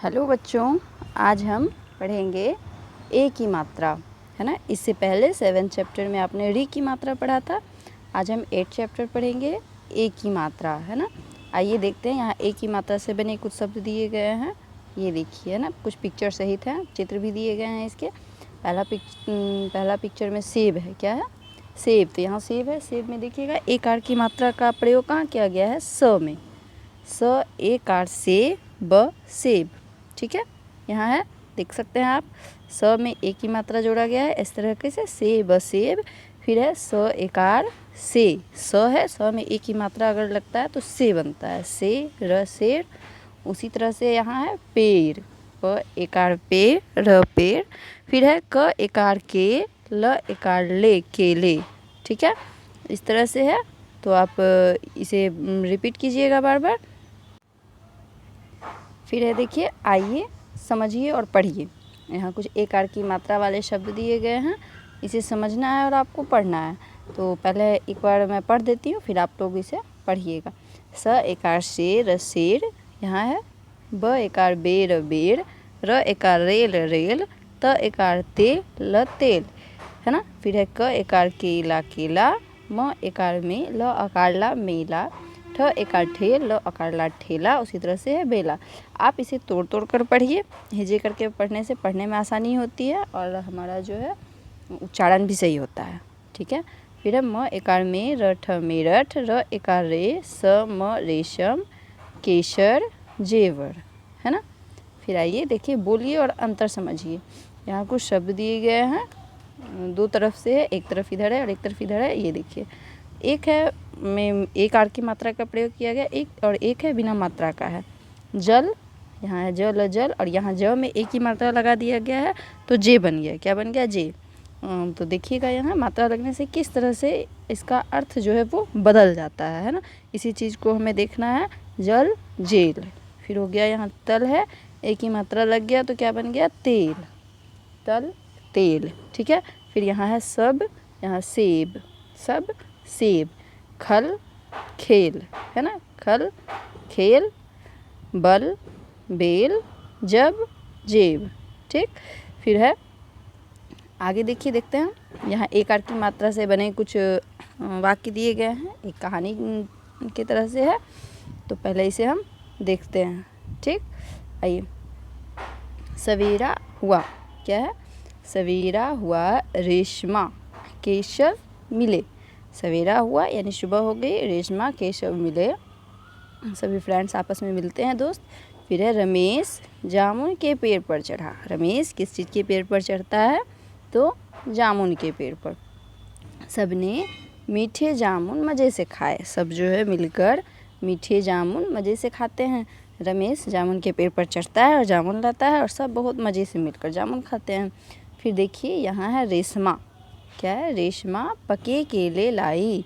Hello बच्चों, आज हम पढ़ेंगे ए की मात्रा, है ना। इससे पहले 7 चैप्टर में आपने री की मात्रा पढ़ा था। आज हम 8 चैप्टर पढ़ेंगे ए की मात्रा, है ना। आइए देखते हैं, यहाँ ए की मात्रा से बने कुछ शब्द दिए गए हैं। ये देखिए, है ना, कुछ पिक्चर सहित हैं, चित्र भी दिए गए हैं इसके। पहला पिक्चर में सेब है। क्या है? सेब। तो यहाँ सेब है। सेब में देखिएगा ए कार की मात्रा का प्रयोग कहाँ किया गया है? स में। स ए कार से ब सेब। ठीक है, यहाँ है, देख सकते हैं आप। स में ए की मात्रा जोड़ा गया है इस तरह से, से ब सेब। फिर है स एकार से। स है, स में ए की मात्रा अगर लगता है तो से बनता है, से र शेर। उसी तरह से यहाँ है पेड़। प एकार पे र पेड़। फिर है क एकार के ल एकार ले केले। ठीक है, इस तरह से है। तो आप इसे रिपीट कीजिएगा बार बार। फिर है, देखिए, आइए समझिए और पढ़िए। यहाँ कुछ एक कार की मात्रा वाले शब्द दिए गए हैं, इसे समझना है और आपको पढ़ना है। तो पहले एक बार मैं पढ़ देती हूँ, फिर आप लोग इसे पढ़िएगा। स एकार से र शेर, यहाँ है। ब एकार बेर बेड़। र एकार रेल रेल। त एकार ते ल तेल, है ना। फिर है क एकार केला केला। म एकार में ल अकार ला मेला। ठ एकार ठेल ल अकार ला ठेला। उसी तरह से है बेला। आप इसे तोड़ तोड़ कर पढ़िए। हिजे करके पढ़ने से पढ़ने में आसानी होती है और हमारा जो है उच्चारण भी सही होता है। ठीक है। फिर है म एकार में रठ मेरठ। र एकार रे स म रेशम केसर जेवर, है ना। फिर आइए देखिए, बोलिए और अंतर समझिए। यहाँ कुछ शब्द दिए गए हैं, दो तरफ से है, एक तरफ इधर है और एक तरफ इधर है। ये देखिए, एक है में एक आर की मात्रा का प्रयोग किया गया, एक और एक है बिना मात्रा का है। जल, यहाँ है जल जल, और यहाँ ज में एक ही मात्रा लगा दिया गया है तो जे बन गया। क्या बन गया? जे। तो देखिएगा यहाँ मात्रा लगने से किस तरह से इसका अर्थ जो है वो बदल जाता है ना। इसी चीज़ को हमें देखना है। जल जेल। फिर हो गया यहाँ तल है, एक ही मात्रा लग गया तो क्या बन गया? तेल। तल तेल। ठीक है। फिर यहाँ है सब, यहाँ सेब, सब सेब। खल खेल, है ना। खल खेल। बल बेल। जब जेब। ठीक। फिर है, आगे देखिए, देखते हैं। यहाँ एक आर की मात्रा से बने कुछ वाक्य दिए गए हैं, एक कहानी की तरह से है। तो पहले इसे हम देखते हैं। ठीक, आइए। सवेरा हुआ। क्या है? सवेरा हुआ रेशमा केशव मिले। सवेरा हुआ यानी सुबह हो गई, रेशमा केशव मिले। सभी फ्रेंड्स आपस में मिलते हैं, दोस्त। फिर है रमेश जामुन के पेड़ पर चढ़ा। रमेश किस चीज़ के पेड़ पर चढ़ता है? तो जामुन के पेड़ पर। सबने मीठे जामुन मज़े से खाए। सब जो है मिलकर मीठे जामुन मज़े से खाते हैं। रमेश जामुन के पेड़ पर चढ़ता है और जामुन लाता है और सब बहुत मज़े से मिलकर जामुन खाते हैं। फिर देखिए, यहाँ है रेशमा। क्या है? रेशमा पके केले लाई,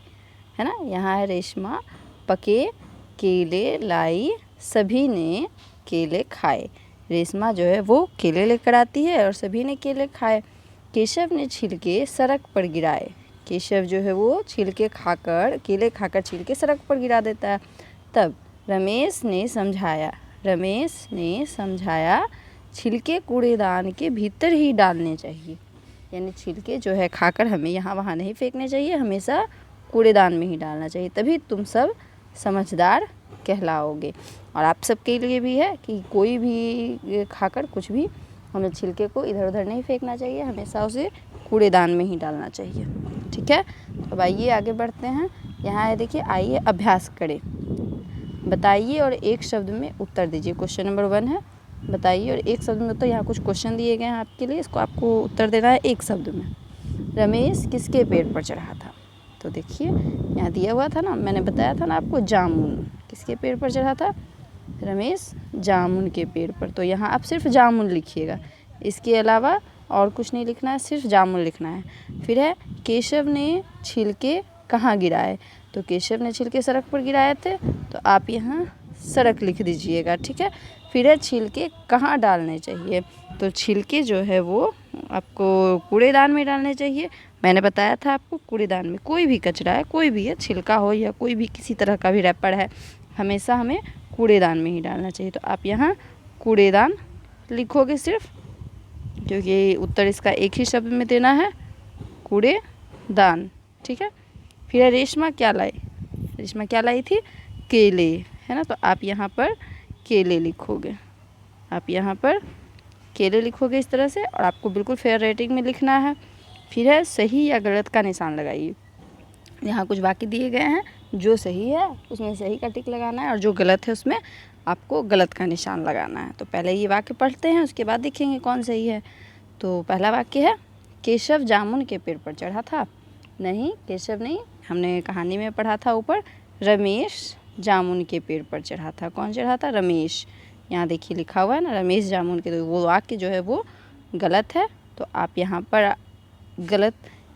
है ना। यहाँ है रेशमा पके केले लाई, सभी ने केले खाए। रेशमा जो है वो केले लेकर आती है और सभी ने केले खाए। केशव ने छिलके सड़क पर गिराए। केशव जो है वो छिलके खाकर, केले खाकर छिलके सड़क पर गिरा देता है। तब रमेश ने समझाया छिलके कूड़ेदान के भीतर ही डालने चाहिए। यानी छिलके जो है खाकर हमें यहाँ वहाँ नहीं फेंकने चाहिए, हमेशा कूड़ेदान में ही डालना चाहिए, तभी तुम सब समझदार कहलाओगे। और आप सबके लिए भी है कि कोई भी खाकर कुछ भी हमें छिलके को इधर उधर नहीं फेंकना चाहिए, हमेशा उसे कूड़ेदान में ही डालना चाहिए। ठीक है। अब आइए आगे बढ़ते हैं। यहाँ है, देखिए, आइए अभ्यास करें। बताइए और एक शब्द में उत्तर दीजिए। क्वेश्चन नंबर 1 है, बताइए और एक शब्द में उत्तर। यहाँ कुछ क्वेश्चन दिए गए हैं आपके लिए, इसको आपको उत्तर देना है एक शब्द में। रमेश किसके पेड़ पर चढ़ा था? तो देखिए, यहाँ दिया हुआ था ना, मैंने बताया था ना आपको, जामुन। किसके पेड़ पर चढ़ा था? रमेश जामुन के पेड़ पर। तो यहाँ आप सिर्फ जामुन लिखिएगा, इसके अलावा और कुछ नहीं लिखना है, सिर्फ जामुन लिखना है। फिर है, केशव ने छिलके कहाँ गिराए? तो केशव ने छिलके सड़क पर गिराए थे, तो आप यहाँ सड़क लिख दीजिएगा। ठीक है। फिर है, छिलके कहाँ डालने चाहिए? तो छिलके जो है वो आपको कूड़ेदान में डालने चाहिए। मैंने बताया था आपको, कूड़ेदान में कोई भी कचरा है, कोई भी है, छिलका हो या कोई भी किसी तरह का भी रैपर है, हमेशा हमें कूड़ेदान में ही डालना चाहिए। तो आप यहाँ कूड़ेदान लिखोगे सिर्फ, क्योंकि उत्तर इसका एक ही शब्द में देना है, कूड़ेदान। ठीक है। फिर है रेशमा क्या लाई, रेशमा क्या लाई थी, केले, है ना। तो आप यहाँ पर केले लिखोगे, आप यहाँ पर केले लिखोगे इस तरह से, और आपको बिल्कुल फेयर रेटिंग में लिखना है। फिर है सही या गलत का निशान लगाइए। यहाँ कुछ बाकी दिए गए हैं, जो सही है उसमें सही का टिक लगाना है और जो गलत है उसमें आपको गलत का निशान लगाना है। तो पहले ये वाक्य पढ़ते हैं, उसके बाद देखेंगे कौन सही है। तो पहला वाक्य है, केशव जामुन के पेड़ पर चढ़ा था। नहीं, केशव नहीं, हमने कहानी में पढ़ा था ऊपर, रमेश जामुन के पेड़ पर चढ़ा था। कौन चढ़ा था, रमेश। यहाँ देखिए लिखा हुआ है ना, रमेश जामुन के, तो वो वाक्य जो है वो गलत है। तो आप यहाँ पर गलत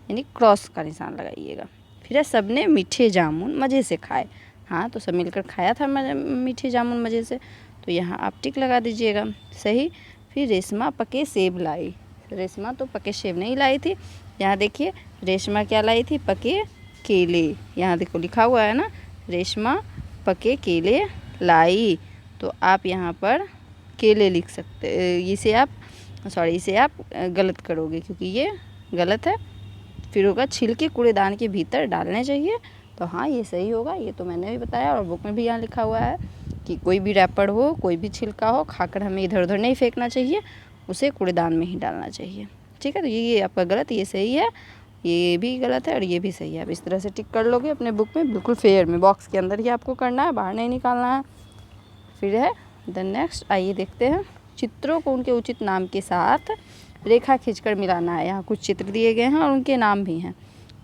यानी क्रॉस का निशान लगाइएगा। फिर है सबने मीठे जामुन मज़े से खाए। हाँ, तो सब मिलकर खाया था मीठे जामुन मज़े से, तो यहाँ आप टिक लगा दीजिएगा, सही। फिर रेशमा पके सेब लाई। रेशमा तो पके सेब नहीं लाई थी। यहाँ देखिए रेशमा क्या लाई थी, पके केले। यहाँ देखो लिखा हुआ है ना, रेशमा पके केले लाई। तो आप यहाँ पर केले लिख सकते, इसे आप गलत करोगे क्योंकि ये गलत है। फिर होगा छिलके कूड़ेदान के भीतर डालने चाहिए। तो हाँ, ये सही होगा, ये तो मैंने भी बताया और बुक में भी यहाँ लिखा हुआ है कि कोई भी रैपर हो, कोई भी छिलका हो, खाकर हमें इधर उधर नहीं फेंकना चाहिए, उसे कूड़ेदान में ही डालना चाहिए। ठीक है। तो ये आपका गलत, ये सही है, ये भी गलत है और ये भी सही है। आप इस तरह से टिक कर लोगे अपने बुक में, बिल्कुल फेयर में, बॉक्स के अंदर ही आपको करना है, बाहर नहीं निकालना है। फिर है द नेक्स्ट, आइए देखते हैं। चित्रों को उनके उचित नाम के साथ रेखा खींचकर मिलाना है। यहाँ कुछ चित्र दिए गए हैं और उनके नाम भी हैं,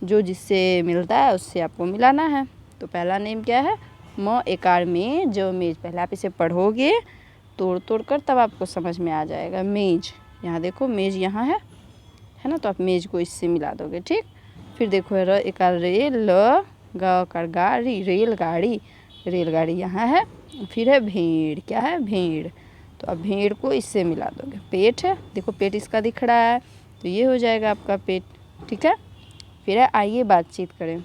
जो जिससे मिलता है उससे आपको मिलाना है। तो पहला नेम क्या है, म एकार में जो मेज। पहले आप इसे पढ़ोगे तोड़ तोड़ कर, तब आपको समझ में आ जाएगा। मेज, यहाँ देखो मेज यहाँ है ना, तो आप मेज को इससे मिला दोगे। ठीक। फिर देखो र एकार रे, ल ग कर गाड़ी, रेलगाड़ी, रेलगाड़ी यहाँ है। फिर है भेड़, क्या है, भेड़, तो अब भेड़ को इससे मिला दोगे। पेट है, देखो पेट इसका दिख रहा है, तो ये हो जाएगा आपका पेट। ठीक है। फिर है आइए बातचीत करें।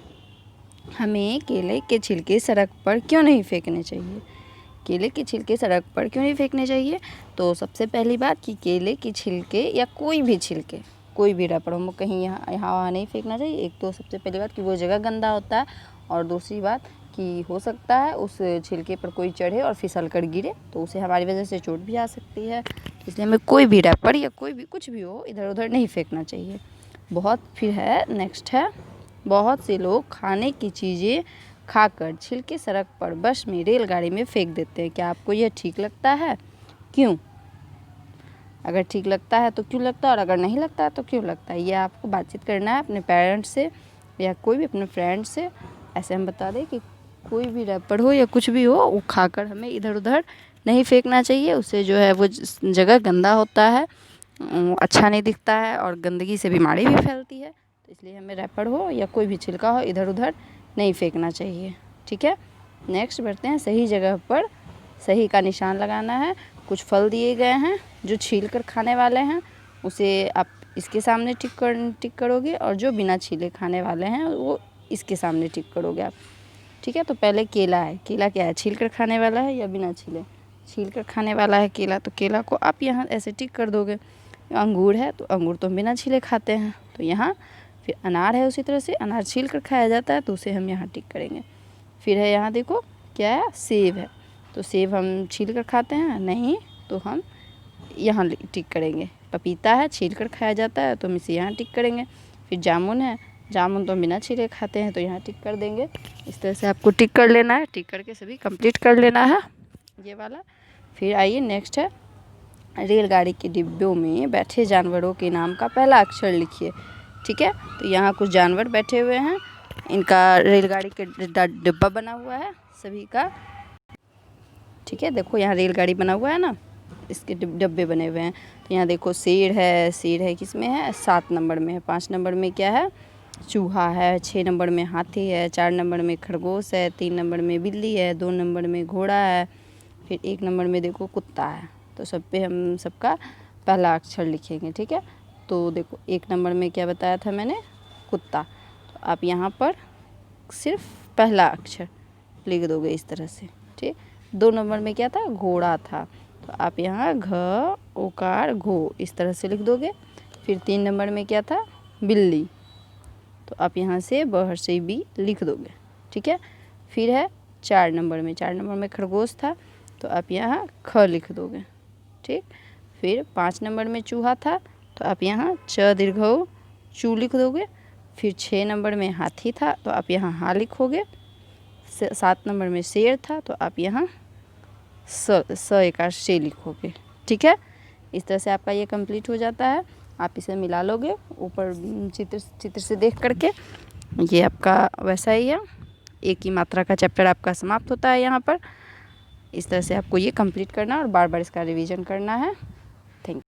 हमें केले के छिलके सड़क पर क्यों नहीं फेंकने चाहिए, केले के छिलके सड़क पर क्यों नहीं फेंकने चाहिए। तो सबसे पहली बात कि केले के छिलके या कोई भी छिलके, कोई भी रैपर हो, कहीं यहाँ वहाँ नहीं फेंकना चाहिए। एक तो सबसे पहली बात कि वो जगह गंदा होता है, और दूसरी बात कि हो सकता है उस छिलके पर कोई चढ़े और फिसल कर गिरे, तो उसे हमारी वजह से चोट भी आ सकती है। इसलिए हमें कोई भी रैपर या कोई भी कुछ भी हो इधर उधर नहीं फेंकना चाहिए। फिर है नेक्स्ट है, बहुत से लोग खाने की चीज़ें खाकर छिलके सड़क पर, बस में, रेलगाड़ी में फेंक देते हैं। क्या आपको यह ठीक लगता है, क्यों? अगर ठीक लगता है तो क्यों लगता है, और अगर नहीं लगता है तो क्यों लगता है, ये आपको बातचीत करना है अपने पेरेंट्स से या कोई भी अपने फ्रेंड से। ऐसे हम बता दें कि कोई भी रैपर हो या कुछ भी हो, वो खाकर हमें इधर उधर नहीं फेंकना चाहिए। उससे जो है वो जगह गंदा होता है, अच्छा नहीं दिखता है, और गंदगी से बीमारी भी फैलती है। तो इसलिए हमें रैपर हो या कोई भी छिलका हो इधर उधर नहीं फेंकना चाहिए। ठीक है। नेक्स्ट बढ़ते हैं, सही जगह पर सही का निशान लगाना है। कुछ फल दिए गए हैं जो छील कर खाने वाले हैं, उसे आप इसके सामने टिक करोगे, और जो बिना छीले खाने वाले हैं वो इसके सामने टिक करोगे आप। ठीक है। तो पहले केला है, केला क्या है, छील कर खाने वाला है या बिना छीले, छील कर खाने वाला है केला, तो केला को आप यहाँ ऐसे टिक कर दोगे। अंगूर है, तो अंगूर तो बिना छीले खाते हैं, तो यहाँ। फिर अनार है, उसी तरह से अनार छील कर खाया जाता है, तो उसे हम यहाँ टिक करेंगे। फिर है यहाँ देखो क्या है, सेब है, तो सेब हम छील कर खाते हैं, नहीं, तो हम यहाँ टिक करेंगे। पपीता है, छील कर खाया जाता है, तो हम इसे यहाँ टिक करेंगे। फिर जामुन है, जामुन तो बिना छीले खाते हैं, तो यहाँ टिक कर देंगे। इस तरह से आपको टिक कर लेना है, टिक करके सभी कंप्लीट कर लेना है ये वाला। फिर आइए नेक्स्ट है, रेलगाड़ी के डिब्बों में बैठे जानवरों के नाम का पहला अक्षर लिखिए। ठीक है। तो यहाँ कुछ जानवर बैठे हुए हैं, इनका रेलगाड़ी के डिब्बा बना हुआ है सभी का। ठीक है। देखो यहाँ रेलगाड़ी बना हुआ है ना, इसके डब्बे बने हुए हैं। तो यहाँ देखो शेर है किस में है, 7 नंबर में है। 5 नंबर में क्या है, चूहा है। 6 नंबर में हाथी है। 4 नंबर में खरगोश है। 3 नंबर में बिल्ली है। 2 नंबर में घोड़ा है। फिर 1 नंबर में देखो कुत्ता है। तो सब पे हम सबका पहला अक्षर लिखेंगे। ठीक है। तो देखो 1 नंबर में क्या बताया था मैंने, कुत्ता, तो आप यहाँ पर सिर्फ पहला अक्षर लिख दोगे इस तरह से। ठीक। 2 नंबर में क्या था, घोड़ा था, तो आप यहाँ घ ओकार घो इस तरह से लिख दोगे। फिर 3 नंबर में क्या था, बिल्ली, तो आप यहाँ से ब से बी लिख दोगे, ठीक है। फिर है 4 नंबर में खरगोश था, तो आप यहाँ ख लिख दोगे, ठीक। फिर 5 नंबर में चूहा था, तो आप यहाँ च दीर्घ ऊ चू लिख दोगे। फिर 6 नंबर में हाथी था, तो आप यहाँ हा लिखोगे। 7 नंबर में शेर था, तो आप यहाँ स एकार से लिखोगे, ठीक है। इस तरह से आपका ये कंप्लीट हो जाता है। आप इसे मिला लोगे ऊपर चित्र से देख करके। ये आपका वैसा ही है, एक ही मात्रा का चैप्टर आपका समाप्त होता है यहाँ पर। इस तरह से आपको ये कंप्लीट करना है और बार बार इसका रिवीजन करना है। Thank you.